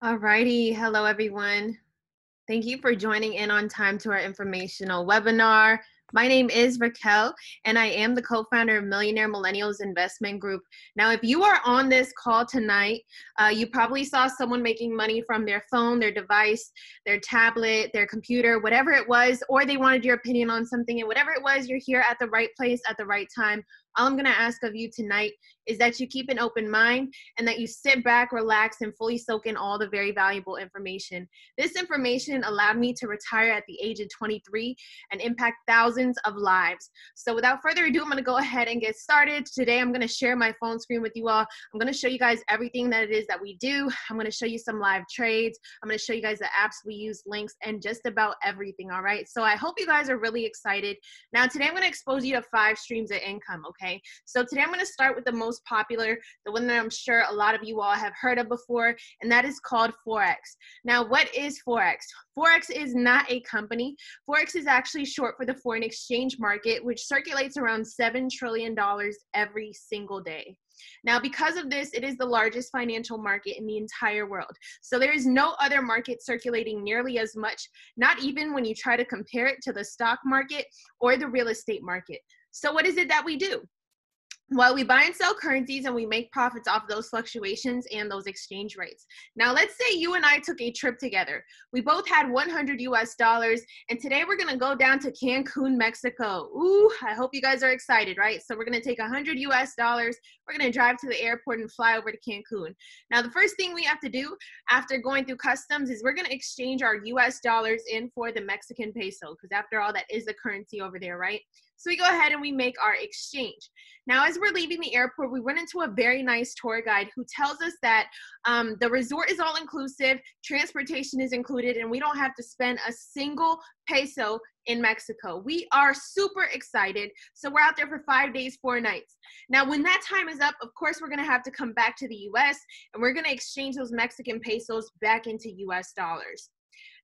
Alrighty, hello everyone. Thank you for joining in on time to our informational webinar. My name is Raquel, and I am the co-founder of Millionaire Millennials Investment Group. Now, if you are on this call tonight, you probably saw someone making money from their phone, their device, their tablet, their computer, whatever it was, or they wanted your opinion on something, and whatever it was, you're here at the right place at the right time. All I'm gonna ask of you tonight is that you keep an open mind and that you sit back, relax, and fully soak in all the very valuable information. This information allowed me to retire at the age of 23 and impact thousands of lives. So without further ado, I'm gonna go ahead and get started. Today, I'm gonna share my phone screen with you all. I'm gonna show you guys everything that it is that we do. I'm gonna show you some live trades. I'm gonna show you guys the apps we use, links, and just about everything, all right? So I hope you guys are really excited. Now, today I'm gonna expose you to 5 streams of income, okay? So today I'm gonna start with the most popular, the one that I'm sure a lot of you all have heard of before, and that is called Forex. Now, what is Forex? Forex is not a company. Forex is actually short for the foreign exchange market, which circulates around $7 trillion every single day. Now, because of this, it is the largest financial market in the entire world. So there is no other market circulating nearly as much, not even when you try to compare it to the stock market or the real estate market. So what is it that we do? Well, we buy and sell currencies and we make profits off those fluctuations and those exchange rates. Now, let's say you and I took a trip together. We both had 100 US dollars, and today we're gonna go down to Cancun, Mexico. Ooh, I hope you guys are excited, right? So we're gonna take 100 US dollars, we're gonna drive to the airport and fly over to Cancun. Now, the first thing we have to do after going through customs is we're gonna exchange our US dollars in for the Mexican peso, because after all, that is the currency over there, right? So we go ahead and we make our exchange. Now, as we're leaving the airport, we run into a very nice tour guide who tells us that the resort is all inclusive, transportation is included, and we don't have to spend a single peso in Mexico. We are super excited. So we're out there for 5 days, 4 nights. Now, when that time is up, of course, we're gonna have to come back to the US and we're gonna exchange those Mexican pesos back into US dollars.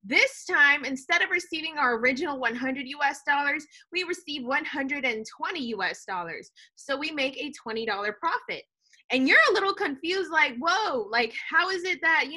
This time, instead of receiving our original 100 US dollars, we receive 120 US dollars. So we make a $20 profit. And you're a little confused, like, whoa, like, how is it that,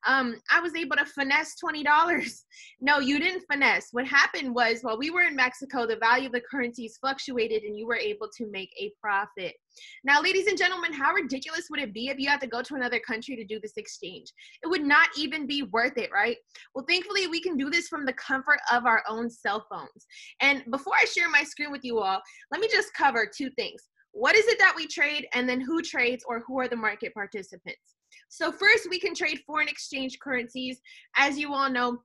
I was able to finesse $20? No, you didn't finesse. What happened was, while we were in Mexico, the value of the currencies fluctuated and you were able to make a profit. Now, ladies and gentlemen, how ridiculous would it be if you had to go to another country to do this exchange? It would not even be worth it, right? Well, thankfully, we can do this from the comfort of our own cell phones. And before I share my screen with you all, let me just cover 2 things. What is it that we trade, and then who trades, or who are the market participants? So first, we can trade foreign exchange currencies. As you all know,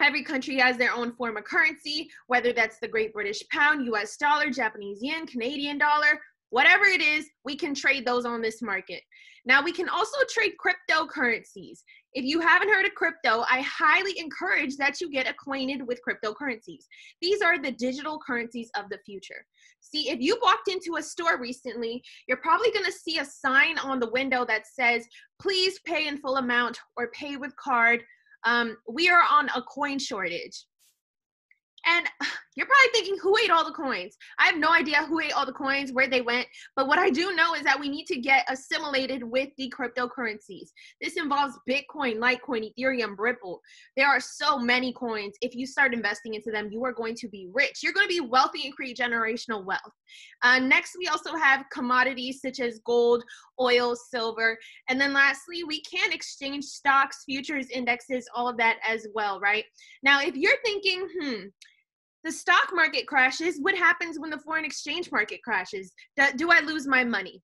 every country has their own form of currency, whether that's the Great British Pound, US dollar, Japanese yen, Canadian dollar, whatever it is, we can trade those on this market. Now, we can also trade cryptocurrencies. If you haven't heard of crypto, I highly encourage that you get acquainted with cryptocurrencies. These are the digital currencies of the future. See, if you walked into a store recently, you're probably going to see a sign on the window that says, please pay in full amount or pay with card. We are on a coin shortage. And you're probably thinking, who ate all the coins? I have no idea who ate all the coins, where they went. But what I do know is that we need to get assimilated with the cryptocurrencies. This involves Bitcoin, Litecoin, Ethereum, Ripple. There are so many coins. If you start investing into them, you are going to be rich. You're going to be wealthy and create generational wealth. Next, we also have commodities such as gold, oil, silver. And then lastly, we can exchange stocks, futures, indexes, all of that as well, right? Now, if you're thinking, the stock market crashes, what happens when the foreign exchange market crashes? Do I lose my money?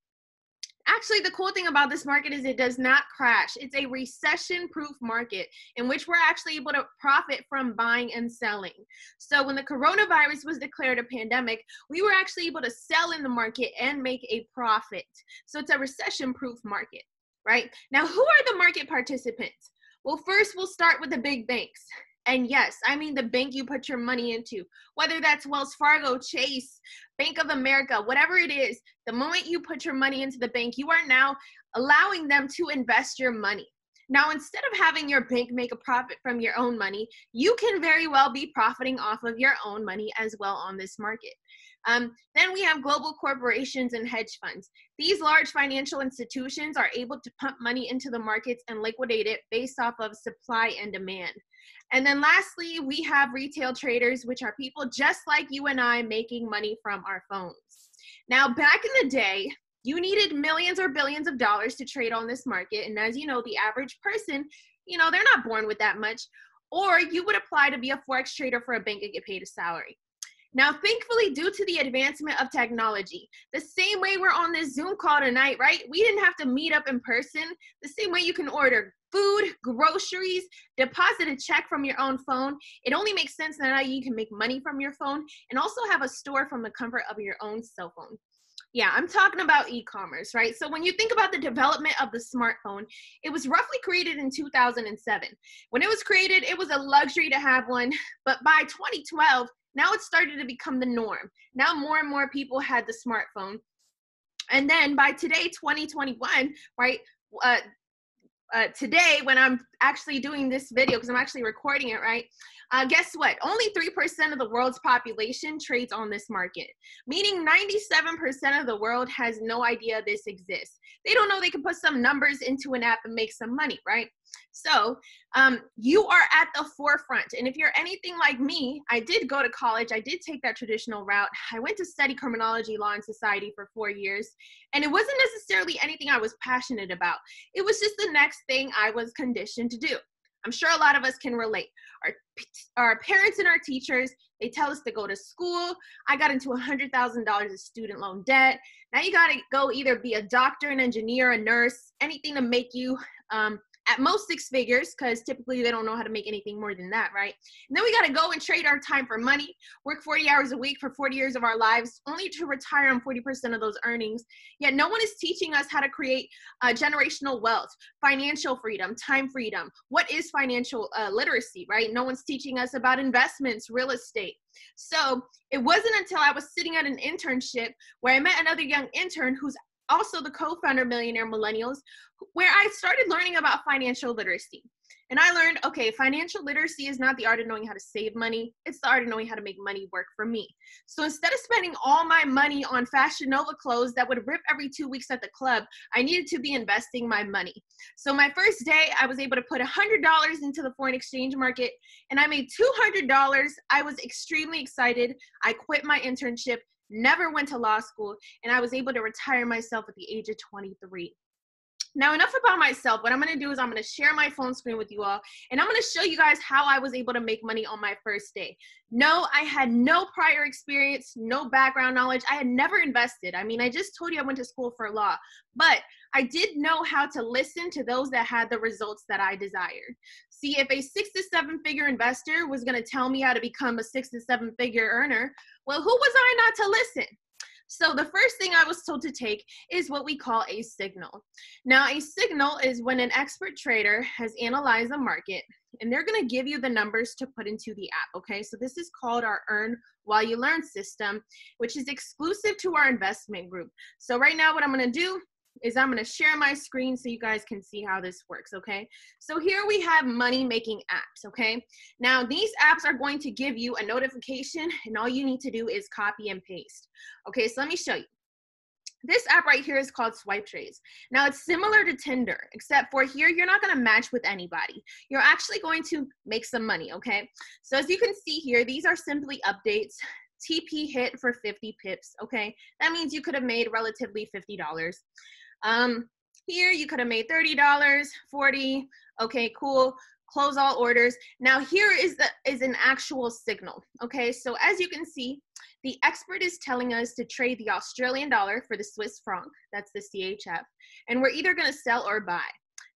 Actually, the cool thing about this market is it does not crash. It's a recession-proof market in which we're actually able to profit from buying and selling. So when the coronavirus was declared a pandemic, we were actually able to sell in the market and make a profit. So it's a recession-proof market, right? Now, who are the market participants? Well, first, we'll start with the big banks. And yes, I mean the bank you put your money into, whether that's Wells Fargo, Chase, Bank of America, whatever it is, the moment you put your money into the bank, you are now allowing them to invest your money. Now, instead of having your bank make a profit from your own money, you can very well be profiting off of your own money as well on this market. Then we have global corporations and hedge funds. These large financial institutions are able to pump money into the markets and liquidate it based off of supply and demand. And then lastly, we have retail traders, which are people just like you and I making money from our phones. Now, back in the day, you needed millions or billions of dollars to trade on this market. And as you know, the average person, they're not born with that much. Or you would apply to be a Forex trader for a bank and get paid a salary. Now, thankfully, due to the advancement of technology, the same way we're on this Zoom call tonight, right? We didn't have to meet up in person. The same way you can order food, groceries, deposit a check from your own phone. It only makes sense that now you can make money from your phone and also have a store from the comfort of your own cell phone. Yeah, I'm talking about e-commerce, right? So when you think about the development of the smartphone, it was roughly created in 2007. When it was created, it was a luxury to have one, but by 2012, now it started to become the norm. Now more and more people had the smartphone. And then by today, 2021, right, today when I'm actually doing this video, because I'm actually recording it, right, guess what? Only 3% of the world's population trades on this market, meaning 97% of the world has no idea this exists. They don't know they can put some numbers into an app and make some money, right? So you are at the forefront. And if you're anything like me, I did go to college. I did take that traditional route. I went to study criminology, law, and society for 4 years. And it wasn't necessarily anything I was passionate about. It was just the next thing I was conditioned to do. I'm sure a lot of us can relate. Our parents and our teachers, they tell us to go to school. I got into $100,000 of student loan debt. Now you got to go either be a doctor, an engineer, a nurse, anything to make you at most 6 figures, because typically they don't know how to make anything more than that, right? And then we got to go and trade our time for money, work 40 hours a week for 40 years of our lives, only to retire on 40% of those earnings. Yet no one is teaching us how to create generational wealth, financial freedom, time freedom. What is financial literacy, right? No one's teaching us about investments, real estate. So it wasn't until I was sitting at an internship where I met another young intern who's also the co-founder of Millionaire Millennials, where I started learning about financial literacy. And I learned, okay, financial literacy is not the art of knowing how to save money. It's the art of knowing how to make money work for me. So instead of spending all my money on Fashion Nova clothes that would rip every 2 weeks at the club, I needed to be investing my money. So my first day, I was able to put $100 into the foreign exchange market, and I made $200. I was extremely excited. I quit my internship, never went to law school, and I was able to retire myself at the age of 23. Now, enough about myself. What I'm going to do is I'm going to share my phone screen with you all, and I'm going to show you guys how I was able to make money on my first day. No, I had no prior experience, no background knowledge. I had never invested. I mean, I just told you I went to school for law, but I did know how to listen to those that had the results that I desired. See, if a 6 to 7 figure investor was going to tell me how to become a 6 to 7 figure earner, well, who was I not to listen? So the first thing I was told to take is what we call a signal. Now, a signal is when an expert trader has analyzed the market, and they're going to give you the numbers to put into the app, okay? So this is called our Earn While You Learn system, which is exclusive to our investment group. So right now what I'm going to do is I'm going to share my screen so you guys can see how this works, okay? So here we have money-making apps, okay? Now, these apps are going to give you a notification, and all you need to do is copy and paste. Okay, so let me show you. This app right here is called Swipe Trades. Now, it's similar to Tinder, except for here, you're not going to match with anybody. You're actually going to make some money, okay? So as you can see here, these are simply updates. TP hit for 50 pips, okay? That means you could have made relatively $50. Here you could have made $30, 40. Okay, cool. Close all orders. Now here is an actual signal. Okay, so as you can see, the expert is telling us to trade the Australian dollar for the Swiss franc. That's the CHF, and we're either going to sell or buy.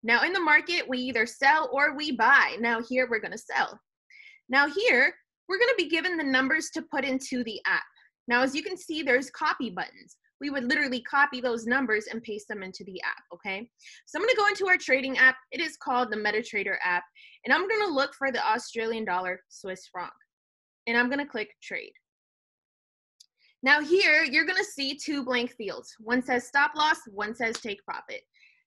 Now in the market, we either sell or we buy. Now here we're going to sell. Now here we're going to be given the numbers to put into the app. Now as you can see, there's copy buttons. We would literally copy those numbers and paste them into the app, okay? So I'm going to go into our trading app. It is called the MetaTrader app, and I'm going to look for the Australian dollar Swiss franc, and I'm going to click trade. Now here, you're going to see 2 blank fields. One says stop loss, one says take profit.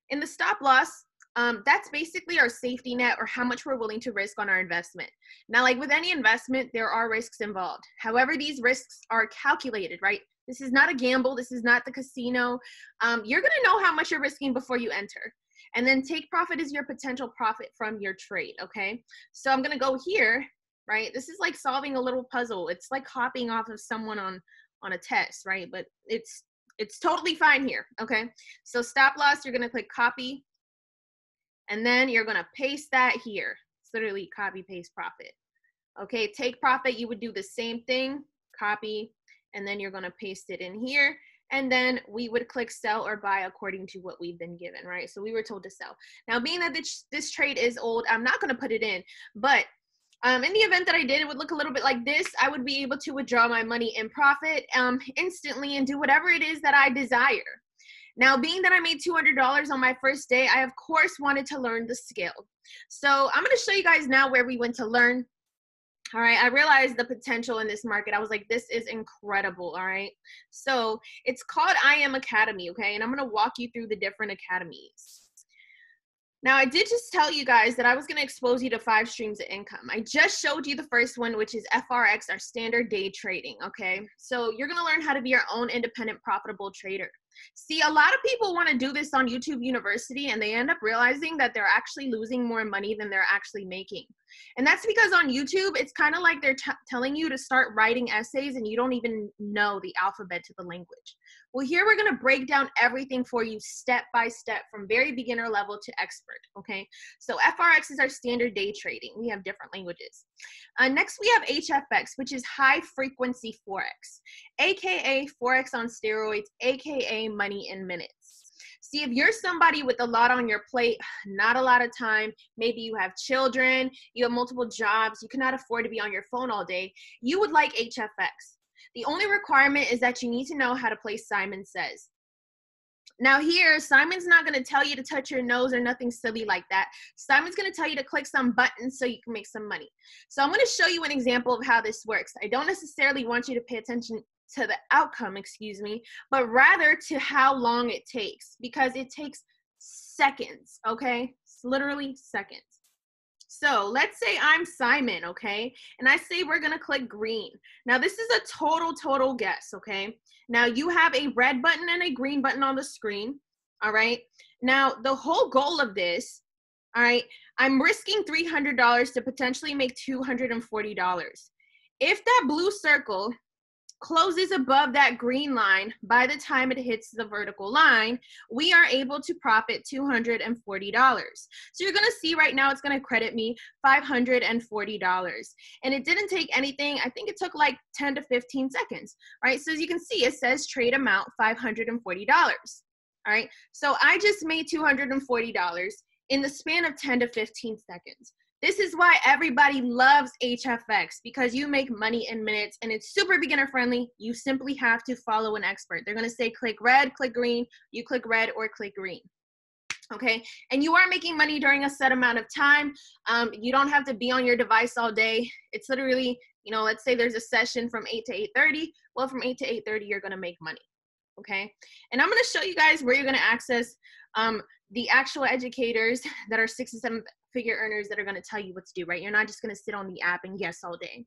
In the stop loss, That's basically our safety net, or how much we're willing to risk on our investment. Now, like with any investment, there are risks involved. However, these risks are calculated, right? This is not a gamble. This is not the casino. You're going to know how much you're risking before you enter. And then take profit is your potential profit from your trade, okay? So I'm going to go here, right? This is like solving a little puzzle. It's like copying off of someone on a test, right? But it's totally fine here, okay? So stop loss, you're going to click copy. And then you're going to paste that here. It's literally copy, paste, profit. Okay, take profit, you would do the same thing, copy, and then you're going to paste it in here. And then we would click sell or buy according to what we've been given, right? So we were told to sell. Now, being that this trade is old, I'm not going to put it in. But in the event that I did, it would look a little bit like this. I would be able to withdraw my money in profit instantly and do whatever it is that I desire. Now, being that I made $200 on my first day, I, of course, wanted to learn the skill. So I'm going to show you guys now where we went to learn. All right, I realized the potential in this market. I was like, this is incredible, all right? So it's called I Am Academy, okay? And I'm going to walk you through the different academies. Now, I did just tell you guys that I was going to expose you to 5 streams of income. I just showed you the first one, which is FRX, our standard day trading, okay? So you're going to learn how to be your own independent, profitable trader. See, a lot of people want to do this on YouTube University, and they end up realizing that they're actually losing more money than they're actually making. And that's because on YouTube, it's kind of like they're telling you to start writing essays and you don't even know the alphabet to the language. Well, here we're going to break down everything for you step by step from very beginner level to expert, okay? So FRX is our standard day trading. We have different languages. Next, we have HFX, which is high frequency Forex, AKA Forex on steroids, AKA money in minutes. See, if you're somebody with a lot on your plate, not a lot of time, maybe you have children, you have multiple jobs, you cannot afford to be on your phone all day, you would like HFX. The only requirement is that you need to know how to play Simon Says. Now here, Simon's not going to tell you to touch your nose or nothing silly like that. Simon's going to tell you to click some buttons so you can make some money. So I'm going to show you an example of how this works. I don't necessarily want you to pay attention to the outcome, excuse me, but rather to how long it takes, because it takes seconds, okay? It's literally seconds. So let's say I'm Simon, okay? And I say we're gonna click green. Now this is a total guess, okay? Now you have a red button and a green button on the screen, all right? Now the whole goal of this, all right, I'm risking $300 to potentially make $240. If that blue circle closes above that green line, by the time it hits the vertical line, we are able to profit $240. So you're gonna see right now it's gonna credit me $540. And it didn't take anything, I think it took like 10 to 15 seconds, right? So as you can see, it says trade amount $540. All right, so I just made $240 in the span of 10 to 15 seconds. This is why everybody loves HFX, because you make money in minutes and it's super beginner friendly. You simply have to follow an expert. They're going to say click red, click green, you click red or click green. Okay, and you are making money during a set amount of time. You don't have to be on your device all day. It's literally, you know, let's say there's a session from 8 to 8:30. Well, from 8 to 8:30, you're going to make money. Okay, and I'm going to show you guys where you're going to access the actual educators that are 6 and 7 figure earners that are going to tell you what to do, right? You're not just going to sit on the app and guess all day.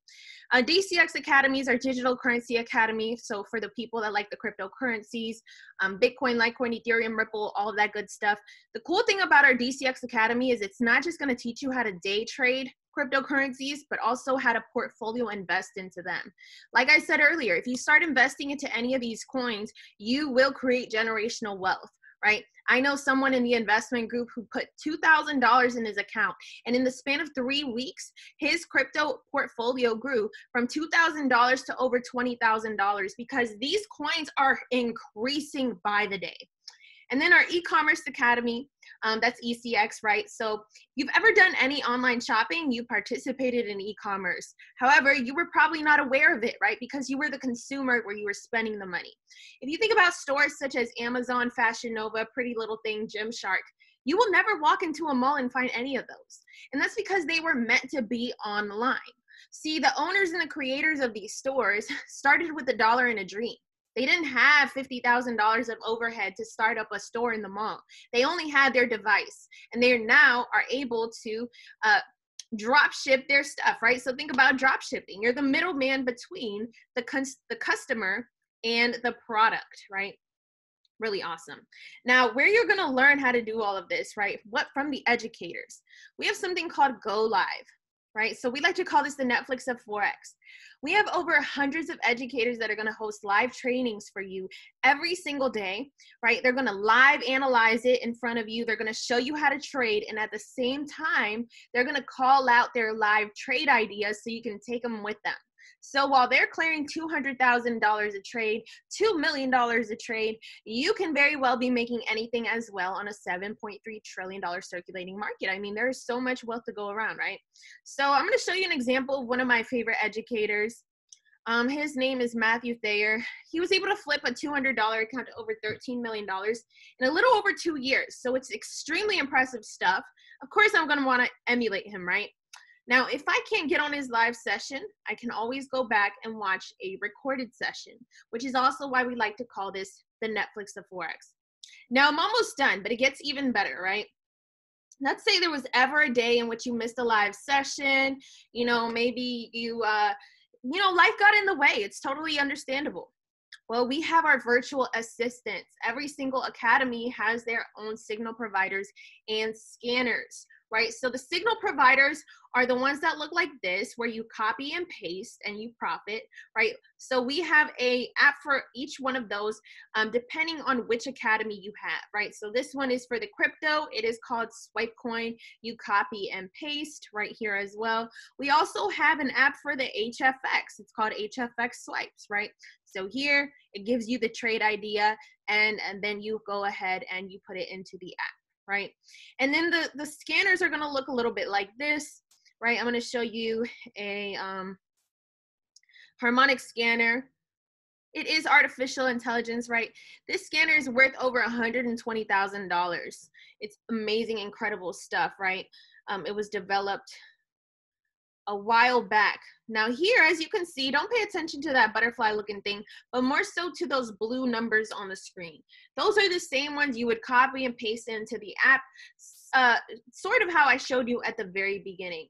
DCX Academy is our digital currency academy. So for the people that like the cryptocurrencies, Bitcoin, Litecoin, Ethereum, Ripple, all of that good stuff. The cool thing about our DCX Academy is it's not just going to teach you how to day trade cryptocurrencies, but also how to portfolio invest into them. Like I said earlier, if you start investing into any of these coins, you will create generational wealth, right? I know someone in the investment group who put $2,000 in his account, and in the span of 3 weeks, his crypto portfolio grew from $2,000 to over $20,000 because these coins are increasing by the day. And then our e-commerce academy, that's ECX, right? So if you've ever done any online shopping, you participated in e-commerce. However, you were probably not aware of it, right? Because you were the consumer where you were spending the money. If you think about stores such as Amazon, Fashion Nova, Pretty Little Thing, Gymshark, you will never walk into a mall and find any of those. And that's because they were meant to be online. See, the owners and the creators of these stores started with $1 and a dream. They didn't have $50,000 of overhead to start up a store in the mall. They only had their device, and they now are able to drop ship their stuff, right? So think about drop shipping. You're the middleman between the customer and the product, right? Really awesome. Now, where you're going to learn how to do all of this, right? What from the educators. We have something called Go Live, right? So we like to call this the Netflix of Forex. We have over hundreds of educators that are going to host live trainings for you every single day, right? They're going to live analyze it in front of you. They're going to show you how to trade. And at the same time, they're going to call out their live trade ideas so you can take them with them. So while they're clearing $200,000 a trade, $2 million a trade, you can very well be making anything as well on a $7.3 trillion circulating market. I mean, there's so much wealth to go around, right? So I'm going to show you an example of one of my favorite educators. His name is Matthew Thayer. He was able to flip a $200 account to over $13 million in a little over 2 years. So it's extremely impressive stuff. Of course, I'm going to want to emulate him, right? Now, if I can't get on his live session, I can always go back and watch a recorded session, which is also why we like to call this the Netflix of Forex. Now, I'm almost done, but it gets even better, right? Let's say there was ever a day in which you missed a live session, you know, maybe you, life got in the way. It's totally understandable. Well, we have our virtual assistants. Every single academy has their own signal providers and scanners, right? So the signal providers are the ones that look like this, where you copy and paste and you profit, right? So we have a app for each one of those, depending on which academy you have, right? So this one is for the crypto. It is called Swipe Coin. You copy and paste right here as well. We also have an app for the HFX. It's called HFX Swipes, right? So here it gives you the trade idea, and then you go ahead and you put it into the app, right? And then the scanners are going to look a little bit like this, right? I'm going to show you a harmonic scanner. It is artificial intelligence, right? This scanner is worth over $120,000. It's amazing, incredible stuff, right? It was developed a while back. Now here, as you can see, don't pay attention to that butterfly looking thing, but more so to those blue numbers on the screen. Those are the same ones you would copy and paste into the app, sort of how I showed you at the very beginning.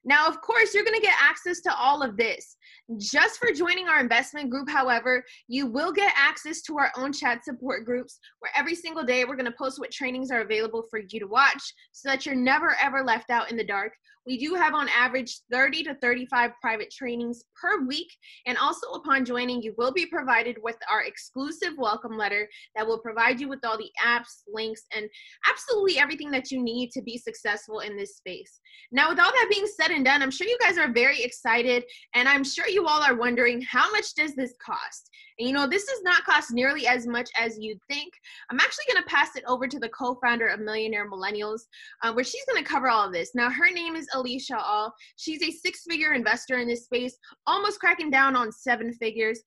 Now, of course, you're going to get access to all of this. Just for joining our investment group, however, you will get access to our own chat support groups, where every single day we're going to post what trainings are available for you to watch so that you're never, ever left out in the dark. We do have on average 30 to 35 private trainings per week. And also upon joining, you will be provided with our exclusive welcome letter that will provide you with all the apps, links, and absolutely everything that you need to be successful in this space. Now, with all that being said and done, I'm sure you guys are very excited, and I'm sure you all are wondering, how much does this cost? And you know, this does not cost nearly as much as you'd think. I'm actually going to pass it over to the co-founder of Millionaire Millennials, where she's going to cover all of this. Now, her name is Alicia All. She's a six-figure investor in this space, almost cracking down on seven figures.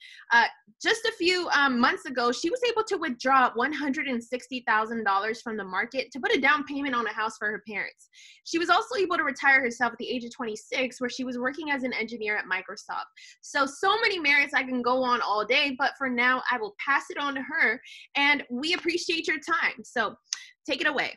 Just a few months ago, she was able to withdraw $160,000 from the market to put a down payment on a house for her parents. She was also able to retire herself at the age of 26, where she was working as an engineer at Microsoft. So many merits. I can go on all day, but for now, I will pass it on to her, and we appreciate your time. So take it away.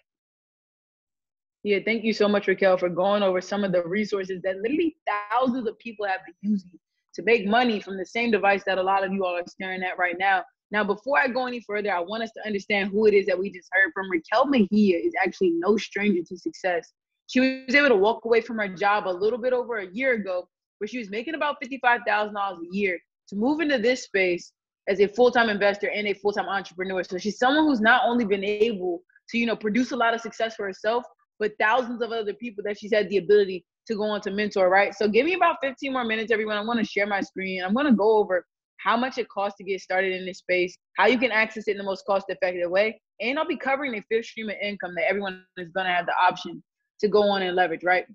Yeah, thank you so much, Raquel, for going over some of the resources that literally thousands of people have been using to make money from the same device that a lot of you all are staring at right now. Now, before I go any further, I want us to understand who it is that we just heard from. Raquel Mejia is actually no stranger to success. She was able to walk away from her job a little bit over a year ago, where she was making about $55,000 a year, to move into this space as a full-time investor and a full-time entrepreneur. So she's someone who's not only been able to, produce a lot of success for herself, but thousands of other people that she's had the ability to go on to mentor, right? So give me about 15 more minutes, everyone. I want to share my screen. I'm going to go over how much it costs to get started in this space, how you can access it in the most cost-effective way, and I'll be covering a fifth stream of income that everyone is going to have the option to go on and leverage, right?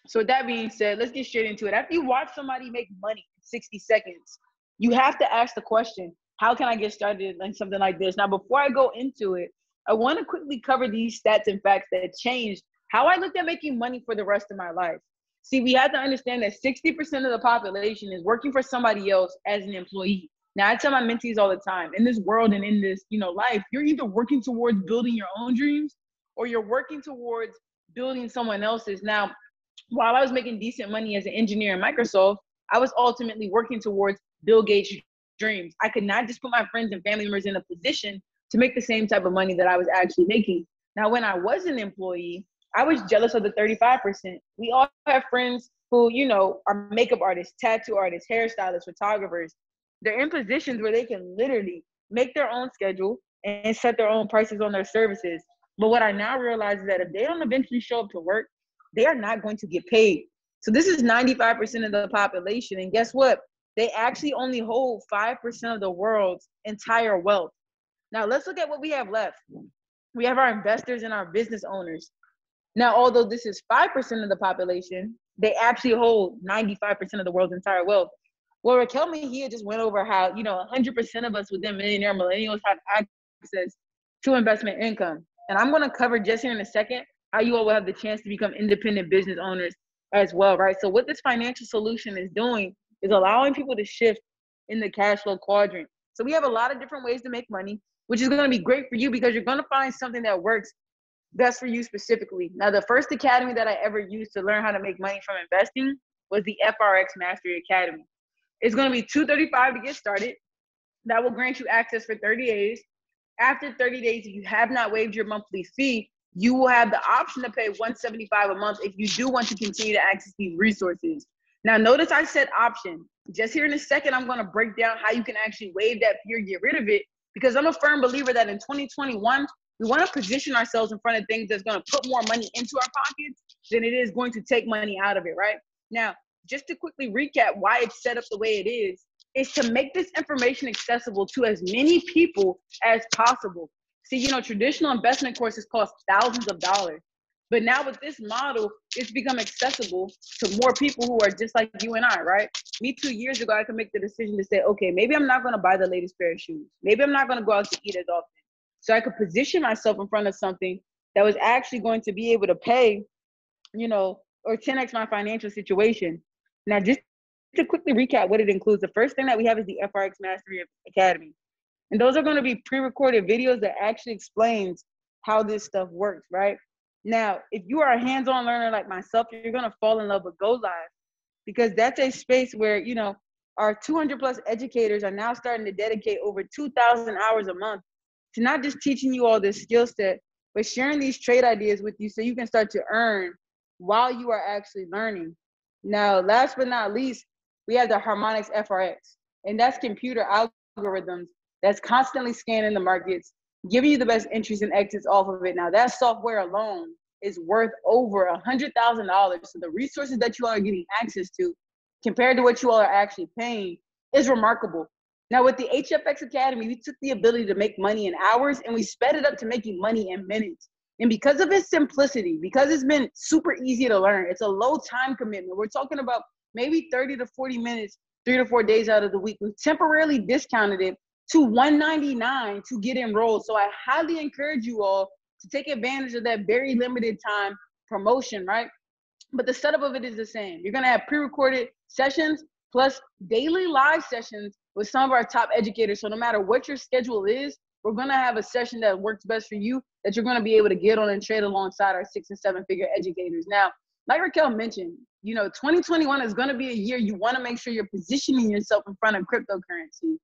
So with that being said, let's get straight into it. After you watch somebody make money in 60 seconds, you have to ask the question, how can I get started in something like this? Now, before I go into it, I want to quickly cover these stats and facts that changed how I looked at making money for the rest of my life. See, we have to understand that 60% of the population is working for somebody else as an employee. Now, I tell my mentees all the time, in this world and in this, life, you're either working towards building your own dreams or you're working towards building someone else's. Now, while I was making decent money as an engineer in Microsoft, I was ultimately working towards Bill Gates' dreams. I could not just put my friends and family members in a position to make the same type of money that I was actually making. Now, when I was an employee, I was jealous of the 35%. We all have friends who, are makeup artists, tattoo artists, hairstylists, photographers. They're in positions where they can literally make their own schedule and set their own prices on their services. But what I now realize is that if they don't eventually show up to work, they are not going to get paid. So this is 95% of the population. And guess what? They actually only hold 5% of the world's entire wealth. Now, let's look at what we have left. We have our investors and our business owners. Now, although this is 5% of the population, they actually hold 95% of the world's entire wealth. Well, Raquel Mejia just went over how, 100% of us within Millionaire Millennials have access to investment income. And I'm going to cover just here in a second how you all will have the chance to become independent business owners as well, right? So what this financial solution is doing is allowing people to shift in the cash flow quadrant. So we have a lot of different ways to make money, which is going to be great for you because you're going to find something that works best for you specifically. Now, the first academy that I ever used to learn how to make money from investing was the Frx Mastery Academy. It's going to be $235 to get started. That will grant you access for 30 days. After 30 days, if you have not waived your monthly fee, you will have the option to pay $175 a month if you do want to continue to access these resources. Now, notice I said option. Just here in a second, I'm going to break down how you can actually waive that fee or get rid of it, because I'm a firm believer that in 2021, we want to position ourselves in front of things that's going to put more money into our pockets than it is going to take money out of it, right? Now, just to quickly recap why it's set up the way it is to make this information accessible to as many people as possible. See, traditional investment courses cost thousands of dollars. But now with this model, it's become accessible to more people who are just like you and I, right? Me 2 years ago, I could make the decision to say, okay, maybe I'm not going to buy the latest pair of shoes. Maybe I'm not going to go out to eat as often. So I could position myself in front of something that was actually going to be able to pay, or 10x my financial situation. Now, just to quickly recap what it includes, the first thing that we have is the Frx Mastery Academy. And those are going to be pre-recorded videos that actually explains how this stuff works, right? Now, if you are a hands-on learner like myself, you're going to fall in love with Go Live, because that's a space where, our 200 plus educators are now starting to dedicate over 2,000 hours a month to not just teaching you all this skill set, but sharing these trade ideas with you so you can start to earn while you are actually learning. Now, last but not least, we have the Harmonics FRX, and that's computer algorithms that's constantly scanning the markets, giving you the best entries and exits off of it. Now, that software alone is worth over $100,000. So the resources that you all are getting access to compared to what you all are actually paying is remarkable. Now, with the HFX Academy, we took the ability to make money in hours and we sped it up to making money in minutes. And because of its simplicity, because it's been super easy to learn, it's a low time commitment. We're talking about maybe 30 to 40 minutes, 3 to 4 days out of the week. We've temporarily discounted it to $199 to get enrolled. So I highly encourage you all to take advantage of that very limited time promotion, right? But the setup of it is the same. You're gonna have pre-recorded sessions plus daily live sessions with some of our top educators. So no matter what your schedule is, we're gonna have a session that works best for you that you're gonna be able to get on and trade alongside our 6 and 7 figure educators. Now, like Raquel mentioned, 2021 is gonna be a year you wanna make sure you're positioning yourself in front of cryptocurrency.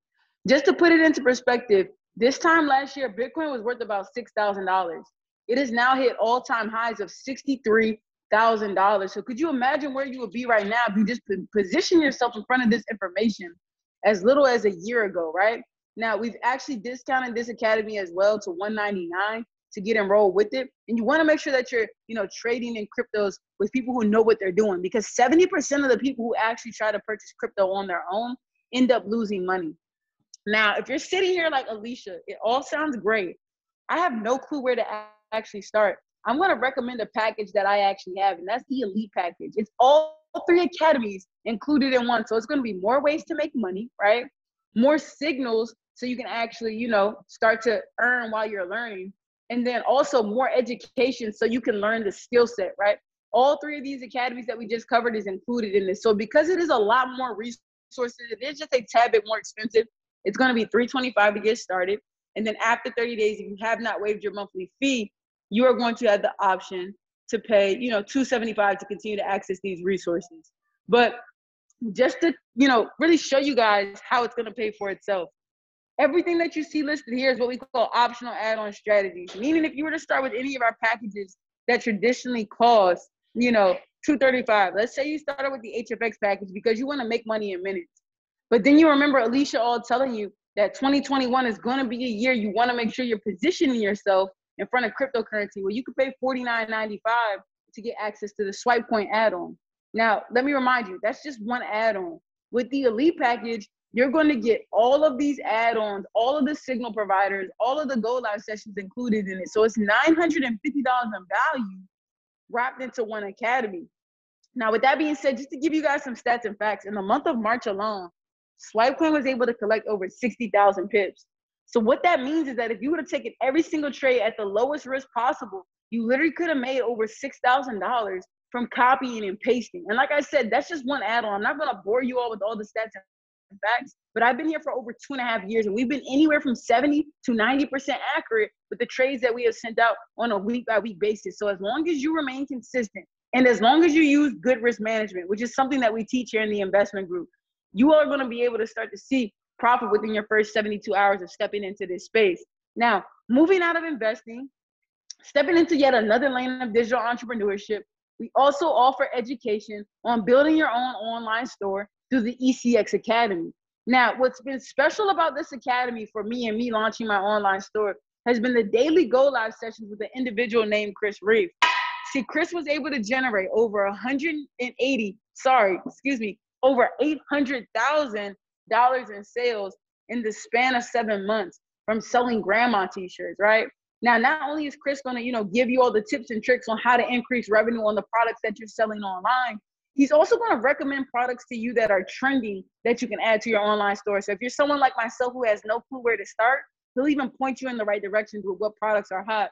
Just to put it into perspective, this time last year, Bitcoin was worth about $6,000. It has now hit all-time highs of $63,000. So could you imagine where you would be right now if you just position yourself in front of this information as little as a year ago, right? Now, we've actually discounted this academy as well to $199 to get enrolled with it. And you want to make sure that you're, trading in cryptos with people who know what they're doing, because 70% of the people who actually try to purchase crypto on their own end up losing money. Now, if you're sitting here like Alicia, it all sounds great. I have no clue where to actually start. I'm going to recommend a package that I actually have, and that's the Elite package. It's all 3 academies included in one. So it's going to be more ways to make money, right? More signals so you can actually, start to earn while you're learning. And then also more education so you can learn the skill set, right? All 3 of these academies that we just covered is included in this. So because it is a lot more resources, it is just a tad bit more expensive It's going to be $325 to get started. And then after 30 days, if you have not waived your monthly fee, you are going to have the option to pay, $275 to continue to access these resources. But just to, really show you guys how it's going to pay for itself. Everything that you see listed here is what we call optional add-on strategies. Meaning if you were to start with any of our packages that traditionally cost, $235. Let's say you started with the HFX package because you want to make money in minutes. But then you remember Alicia all telling you that 2021 is going to be a year you want to make sure you're positioning yourself in front of cryptocurrency, where you could pay $49.95 to get access to the swipe point add-on. Now, let me remind you, that's just one add-on. With the Elite package, you're going to get all of these add-ons, all of the signal providers, all of the Go Live sessions included in it. So it's $950 in value wrapped into one academy. Now, with that being said, just to give you guys some stats and facts, in the month of March alone, SwipeCoin was able to collect over 60,000 pips. So what that means is that if you would have taken every single trade at the lowest risk possible, you literally could have made over $6,000 from copying and pasting. And like I said, that's just one add-on. I'm not going to bore you all with all the stats and facts, but I've been here for over 2.5 years, and we've been anywhere from 70 to 90% accurate with the trades that we have sent out on a week-by-week basis. So as long as you remain consistent and as long as you use good risk management, which is something that we teach here in the investment group, you are going to be able to start to see profit within your first 72 hours of stepping into this space. Now, moving out of investing, stepping into yet another lane of digital entrepreneurship, we also offer education on building your own online store through the ECX Academy. Now, what's been special about this academy for me and me launching my online store has been the daily Go Live sessions with an individual named Chris Reeve. See, Chris was able to generate over over $800,000 in sales in the span of 7 months from selling grandma t-shirts, right? Now, not only is Chris going to, give you all the tips and tricks on how to increase revenue on the products that you're selling online, he's also going to recommend products to you that are trending that you can add to your online store. So if you're someone like myself who has no clue where to start, he'll even point you in the right directions with what products are hot.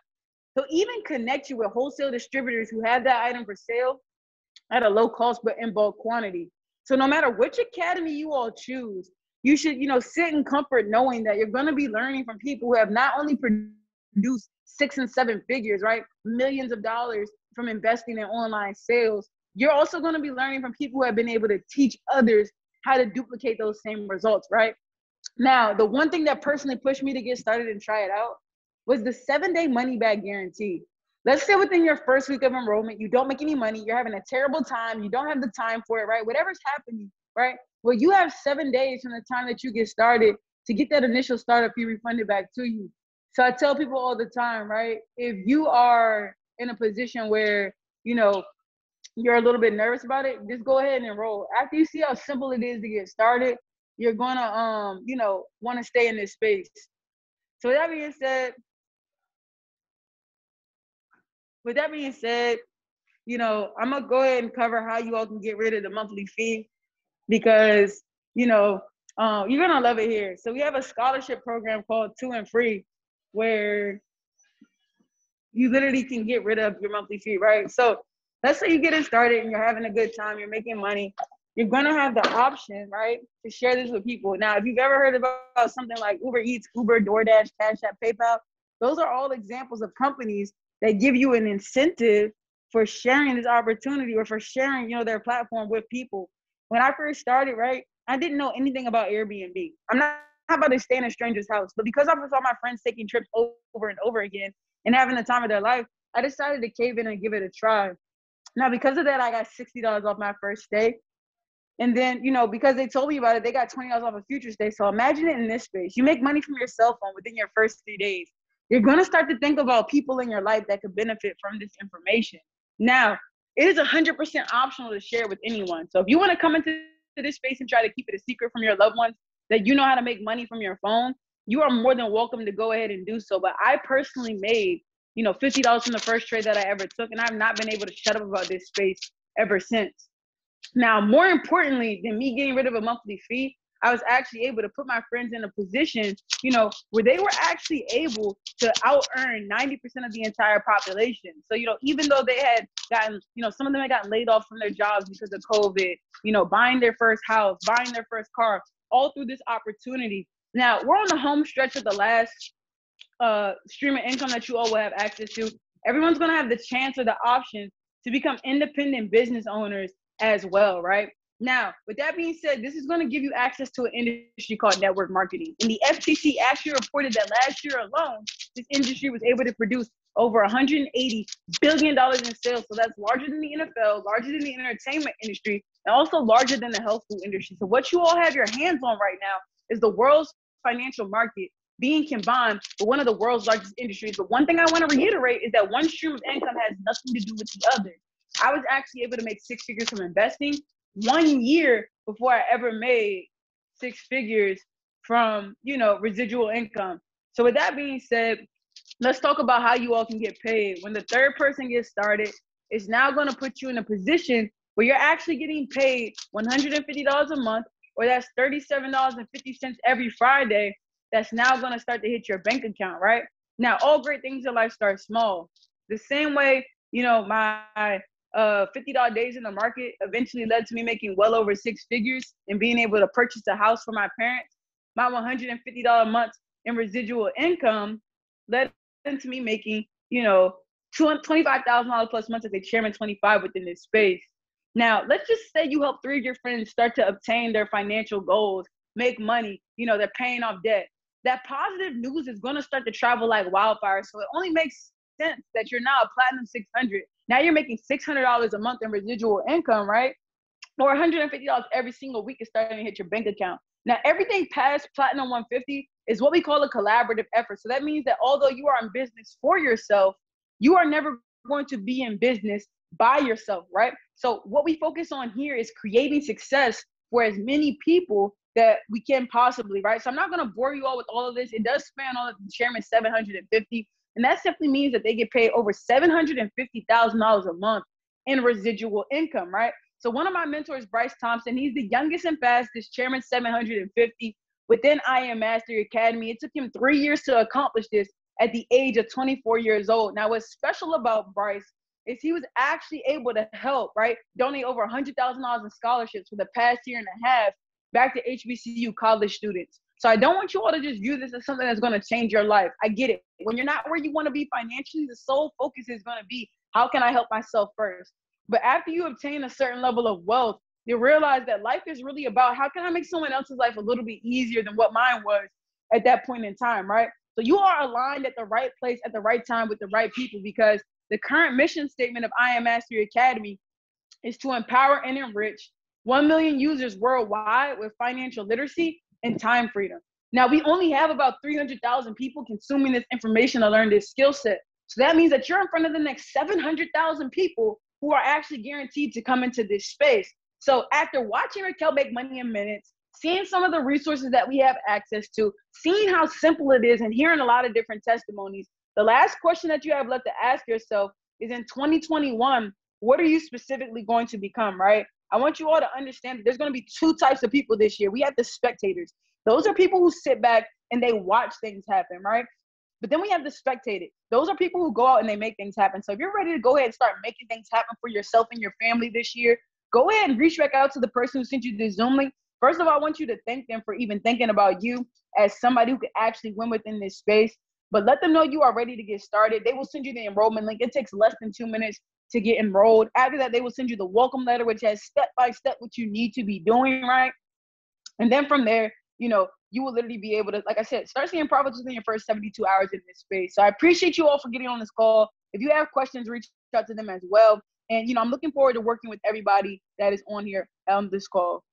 He'll even connect you with wholesale distributors who have that item for sale at a low cost but in bulk quantity. So no matter which academy you all choose, you should, sit in comfort knowing that you're going to be learning from people who have not only produced 6 and 7 figures, right? Millions of dollars from investing in online sales. You're also going to be learning from people who have been able to teach others how to duplicate those same results, right? Now, the one thing that personally pushed me to get started and try it out was the 7-day money back guarantee. Let's say within your first week of enrollment, you don't make any money, you're having a terrible time, you don't have the time for it, right? Whatever's happening, right? Well, you have 7 days from the time that you get started to get that initial startup fee refunded back to you. So I tell people all the time, right? If you are in a position where, you're a little bit nervous about it, just go ahead and enroll. After you see how simple it is to get started, you're gonna, want to stay in this space. So with that being said, I'm gonna go ahead and cover how you all can get rid of the monthly fee because, you're gonna love it here. So we have a scholarship program called 2 and Free where you literally can get rid of your monthly fee, right? So let's say you're getting started and you're having a good time, you're making money. You're gonna have the option, right, to share this with people. Now, if you've ever heard about something like Uber Eats, Uber, DoorDash, Cash App, PayPal, those are all examples of companies that give you an incentive for sharing this opportunity or for sharing, their platform with people. When I first started, right, I didn't know anything about Airbnb. I'm not about to stay in a stranger's house, but because I saw my friends taking trips over and over again and having the time of their life, I decided to cave in and give it a try. Now, because of that, I got $60 off my first stay. And then, because they told me about it, they got $20 off a future stay. So imagine it in this space. You make money from your cell phone within your first 3 days. You're going to start to think about people in your life that could benefit from this information. Now, it is 100% optional to share with anyone. So if you want to come into this space and try to keep it a secret from your loved ones that you know how to make money from your phone, you are more than welcome to go ahead and do so. But I personally made, $50 from the first trade that I ever took, and I've not been able to shut up about this space ever since. Now, more importantly than me getting rid of a monthly fee, I was actually able to put my friends in a position, where they were actually able to out earn 90% of the entire population. So, even though they had gotten, some of them had gotten laid off from their jobs because of COVID, buying their first house, buying their first car, all through this opportunity, Now, we're on the home stretch of the last stream of income that you all will have access to. Everyone's going to have the chance or the option to become independent business owners as well, right? Now, with that being said, this is going to give you access to an industry called network marketing. And the FTC actually reported that last year alone, this industry was able to produce over $180 billion in sales. So that's larger than the NFL, larger than the entertainment industry, and also larger than the health food industry. So what you all have your hands on right now is the world's financial market being combined with one of the world's largest industries. But one thing I want to reiterate is that one stream of income has nothing to do with the other. I was actually able to make 6 figures from investing 1 year before I ever made 6 figures from, residual income. So with that being said, let's talk about how you all can get paid. When the third person gets started, it's now going to put you in a position where you're actually getting paid $150 a month, or that's $37.50 every Friday. That's now going to start to hit your bank account, right? Now, all great things in life start small. The same way, my $50 days in the market eventually led to me making well over 6 figures and being able to purchase a house for my parents. My $150 month in residual income led into me making, $25,000 plus months as a chairman 25 within this space. Now, let's just say you help 3 of your friends start to obtain their financial goals, make money, they're paying off debt. That positive news is going to start to travel like wildfire. So it only makes sense that you're now a platinum 600. Now you're making $600 a month in residual income, right? Or $150 every single week is starting to hit your bank account. Now, everything past platinum 150 is what we call a collaborative effort. So that means that although you are in business for yourself, you are never going to be in business by yourself, right? So what we focus on here is creating success for as many people that we can possibly, right? So I'm not going to bore you all with all of this. It does span all of the chairman 750. And that simply means that they get paid over $750,000 a month in residual income, right? So one of my mentors, Bryce Thompson, he's the youngest and fastest chairman 750 within Mastery Academy. It took him 3 years to accomplish this at the age of 24 years old. Now, what's special about Bryce is he was actually able to help, right? Donate over $100,000 in scholarships for the past year and a half back to HBCU college students. So I don't want you all to just view this as something that's going to change your life. I get it. When you're not where you want to be financially, the sole focus is going to be, how can I help myself first? But after you obtain a certain level of wealth, you realize that life is really about, how can I make someone else's life a little bit easier than what mine was at that point in time, right? So you are aligned at the right place at the right time with the right people, because the current mission statement of Mastery Academy is to empower and enrich 1 million users worldwide with financial literacy and time freedom. Now, we only have about 300,000 people consuming this information to learn this skill set. So that means that you're in front of the next 700,000 people who are actually guaranteed to come into this space. So after watching Raquel make money in minutes, seeing some of the resources that we have access to, seeing how simple it is, and hearing a lot of different testimonies, the last question that you have left to ask yourself is, in 2021, what are you specifically going to become, right? I want you all to understand that there's going to be 2 types of people this year. We have the spectators. Those are people who sit back and they watch things happen, right? But then we have the spectators. Those are people who go out and they make things happen. So if you're ready to go ahead and start making things happen for yourself and your family this year, go ahead and reach back out to the person who sent you the Zoom link. First of all, I want you to thank them for even thinking about you as somebody who could actually win within this space. But let them know you are ready to get started. They will send you the enrollment link. It takes less than 2 minutes to get enrolled. After that, they will send you the welcome letter, which has step-by-step what you need to be doing, right? And then from there, you will literally be able to, like I said, start seeing profits within your first 72 hours in this space. So I appreciate you all for getting on this call. If you have questions, reach out to them as well. And, I'm looking forward to working with everybody that is on here on this call.